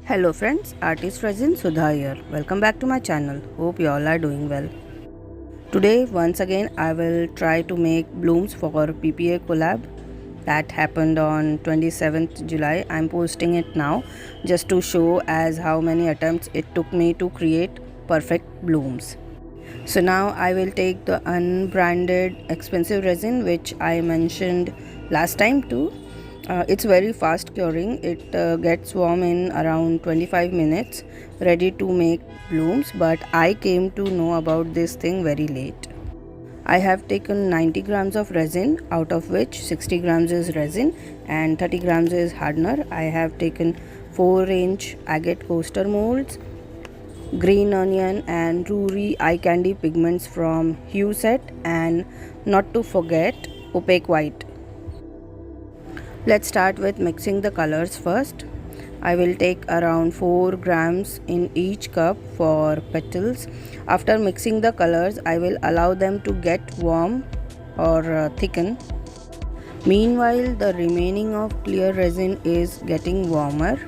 Hello friends, Artist Resin Sudha here. Welcome back to my channel. Hope you all are doing well. Today once again I will try to make blooms for PPA collab that happened on 27th July. I'm posting it now just to show as how many attempts it took me to create perfect blooms. So now I will take the unbranded expensive resin which I mentioned last time too. It's very fast curing. It gets warm in around 25 minutes, ready to make blooms, but I came to know about this thing very late. I have taken 90 grams of resin, out of which 60 grams is resin and 30 grams is hardener. I have taken 4-inch agate coaster molds, green onion and Ruri eye candy pigments from Hue Set, and not to forget opaque white. Let's start with mixing the colors first. I will take around 4 grams in each cup for petals. After mixing the colors, I will allow them to get warm or thicken. Meanwhile, the remaining of clear resin is getting warmer.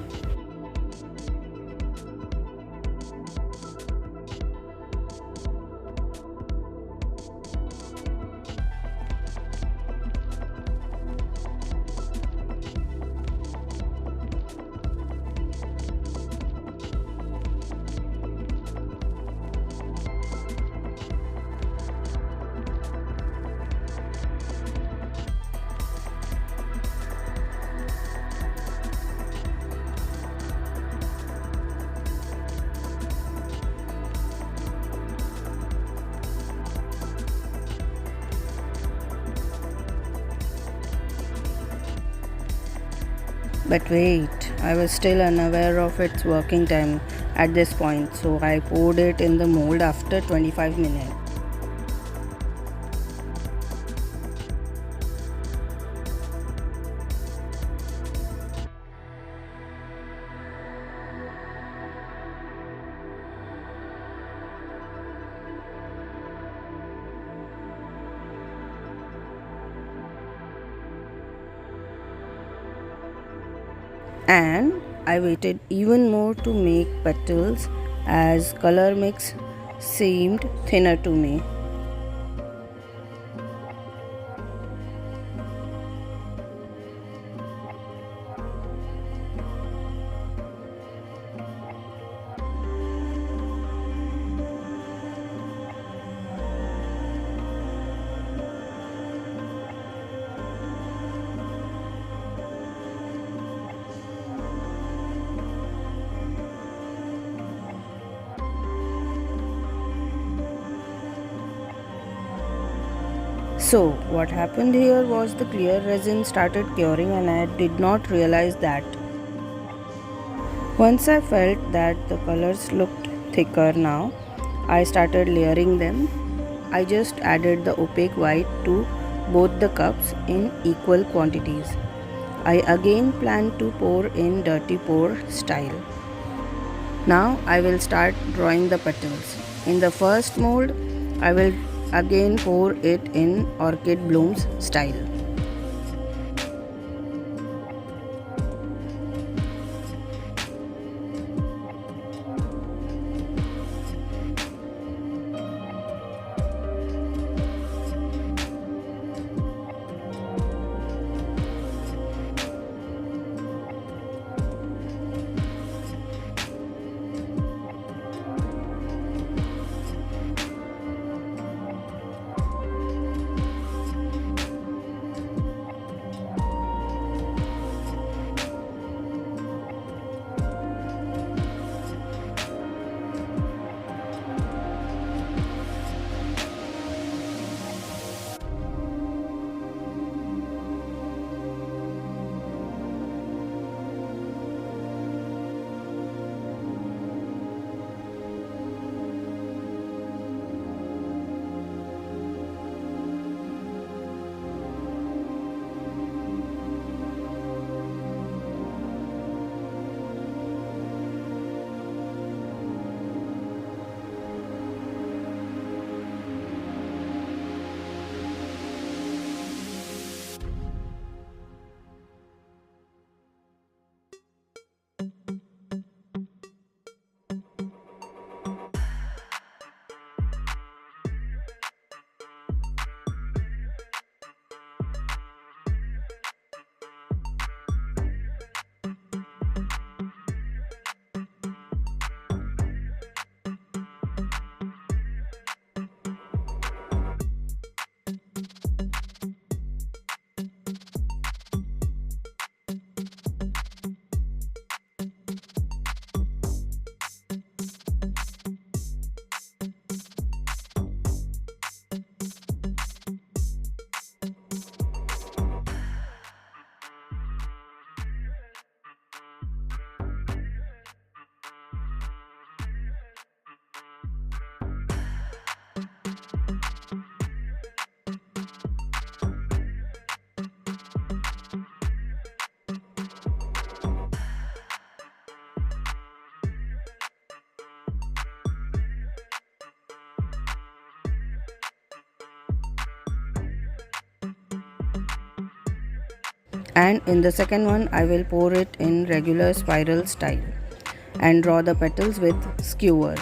But wait, I was still unaware of its working time at this point, so I poured it in the mold after 25 minutes. And I waited even more to make petals as color mix seemed thinner to me. So what happened here was the clear resin started curing and I did not realize that. Once I felt that the colors looked thicker now, I started layering them. I just added the opaque white to both the cups in equal quantities. I again plan to pour in dirty pour style. Now I will start drawing the petals. In the first mold, I will again pour it in orchid blooms style. And in the second one, I will pour it in regular spiral style and draw the petals with skewer.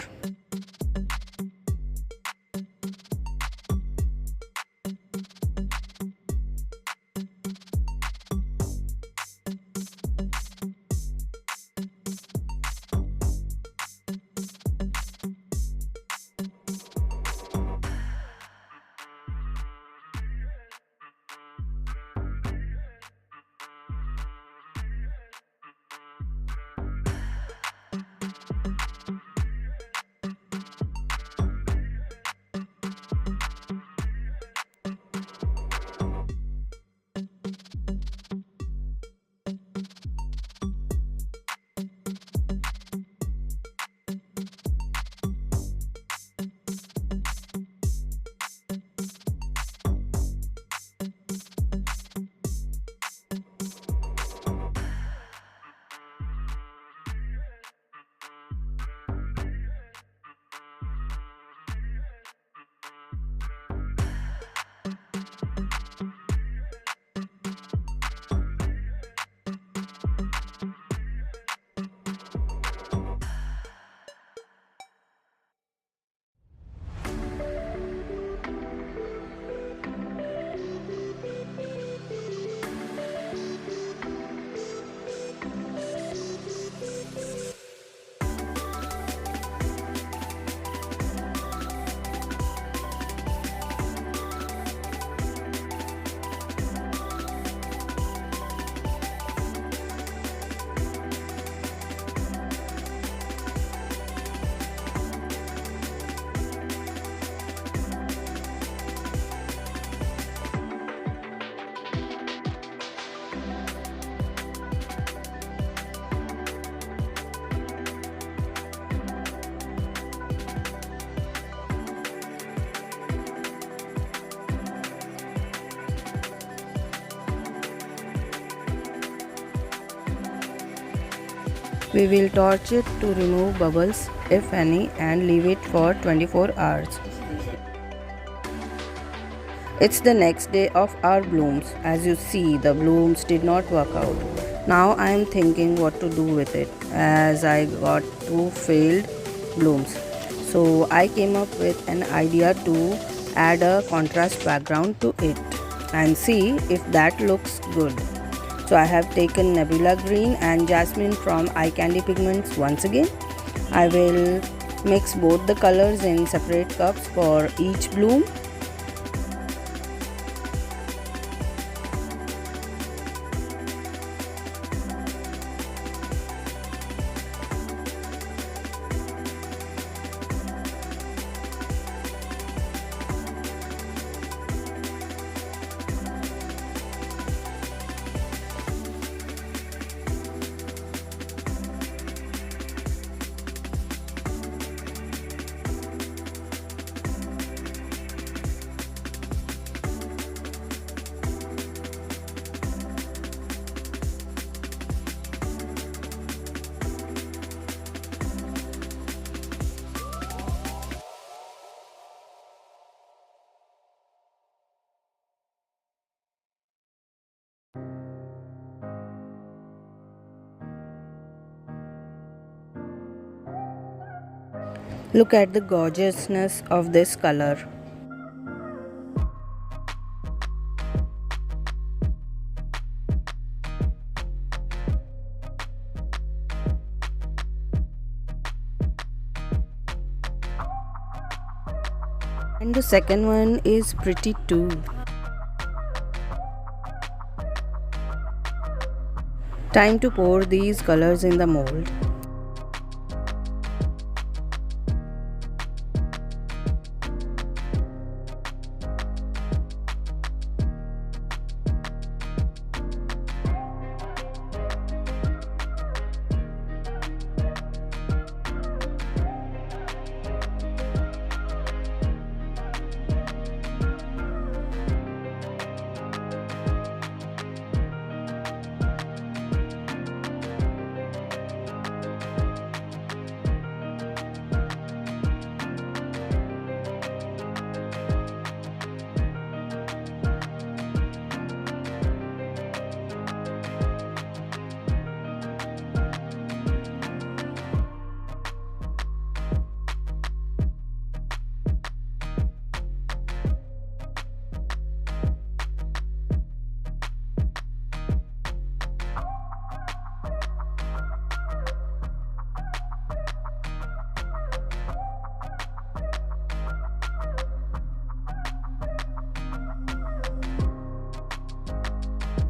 We will torch it to remove bubbles if any and leave it for 24 hours. It's the next day of our blooms. As you see, the blooms did not work out. Now I am thinking what to do with it as I got two failed blooms. So I came up with an idea to add a contrast background to it and see if that looks good. So I have taken Nebula Green and Jasmine from Eye Candy Pigments once again. I will mix both the colors in separate cups for each bloom. Look at the gorgeousness of this color. And the second one is pretty too. Time to pour these colors in the mold.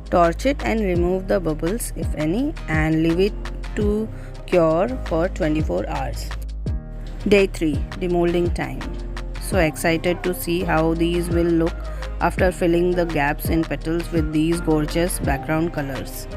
Torch it and remove the bubbles if any and leave it to cure for 24 hours. Day 3, demolding time. So excited to see how these will look after filling the gaps in petals with these gorgeous background colors.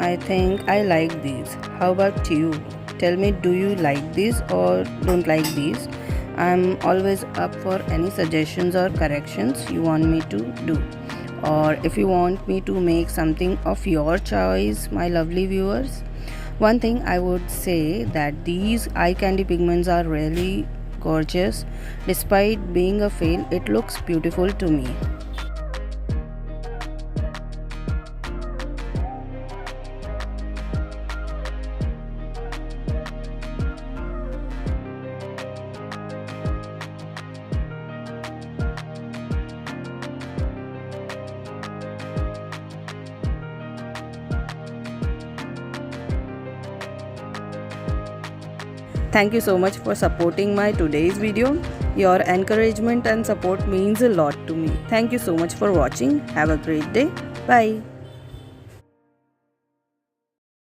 I think I like these. How about you? Tell me, do you like these or don't like these? I'm always up for any suggestions or corrections you want me to do. Or if you want me to make something of your choice, my lovely viewers. One thing I would say that these eye candy pigments are really gorgeous. Despite being a fail, it looks beautiful to me. Thank you so much for supporting my today's video. Your encouragement and support means a lot to me. Thank you so much for watching. Have a great day. Bye.